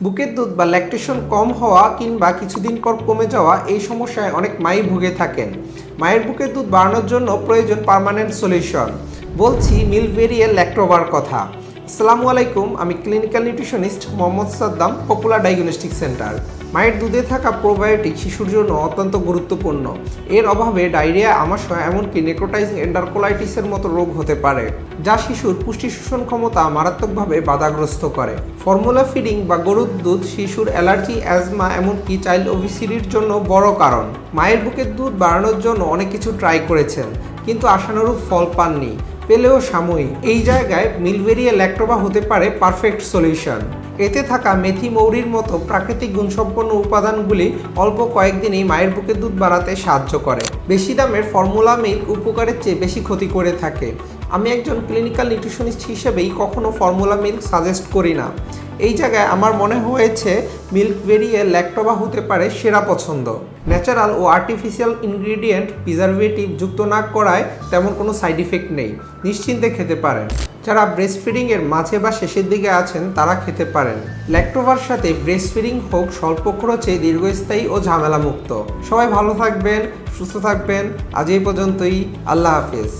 বুকের দুধ বা ল্যাকটেশন কম হওয়া কিংবা কিছুদিন পর কমে যাওয়া এই সমস্যায় অনেক মাই ভুগে থাকেন। মায়ের বুকের দুধ বাড়ানোর জন্য প্রয়োজন পার্মানেন্ট সলিউশন। বলছি মিল্ক ভেরিয়েল ল্যাক্টোবার কথা। আসসালামু আলাইকুম, আমি clinical nutritionist Mohammad Saddam, popular diagnostic centre. মায়ের দুধে থাকা প্রোবায়োটিক শিশুর জন্য অত্যন্ত গুরুত্বপূর্ণ। এর অভাবে ডায়রিয়া, আমাশয়, এমনকি নেক্রোটাইজিং এন্ডারকোলাইটিসের মতো রোগ হতে পারে, যা শিশুর পুষ্টি শোষণ ক্ষমতা মারাত্মকভাবে বাধাগ্রস্ত করে। ফর্মুলা ফিডিং বা গরুর দুধ শিশুর অ্যালার্জি, অ্যাজমা, এমনকি চাইল্ড ওবেসিটির জন্য বড় কারণ। মায়ের বুকের দুধ বাড়ানোর জন্য অনেক কিছু ট্রাই করেছেন, কিন্তু আশানুরূপ ফল পাননি, পেলেও সাময়িক। এই জায়গায় মিল্ক ভেরিয়েল ল্যাক্টোবা হতে পারে পারফেক্ট সলিউশন। এতে থাকা মেথি, মৌরির মতো প্রাকৃতিক গুণসম্পন্ন উপাদানগুলি অল্প কয়েকদিনেই মায়ের বুকের দুধ বাড়াতে সাহায্য করে। বেশি দামের ফর্মুলা মিল্ক উপকারের চেয়ে বেশি ক্ষতি করে থাকে। আমি একজন ক্লিনিক্যাল নিউট্রিশনিস্ট হিসেবেই কখনো ফর্মুলা মিল্ক সাজেস্ট করি না। এই জায়গায় আমার মনে হয়েছে মিল্ক ভেরিয়েল ল্যাক্টোবা হতে পারে সেরা পছন্দ। ন্যাচারাল ও আর্টিফিশিয়াল ইনগ্রিডিয়েন্ট, প্রিজারভেটিভ যুক্ত না করায় তেমন কোনো সাইড ইফেক্ট নেই, নিশ্চিন্তে খেতে পারেন। যারা ব্রেস্ট ফিডিংয়ের মাঝে বা শেষের দিকে আছেন তারা খেতে পারেন। ল্যাক্টোবার সাথে ব্রেস্ট ফিডিং হোক স্বল্প খরচে, দীর্ঘস্থায়ী ও ঝামেলামুক্ত। সবাই ভালো থাকবেন, সুস্থ থাকবেন। আজ এই পর্যন্তই। আল্লাহ হাফেজ।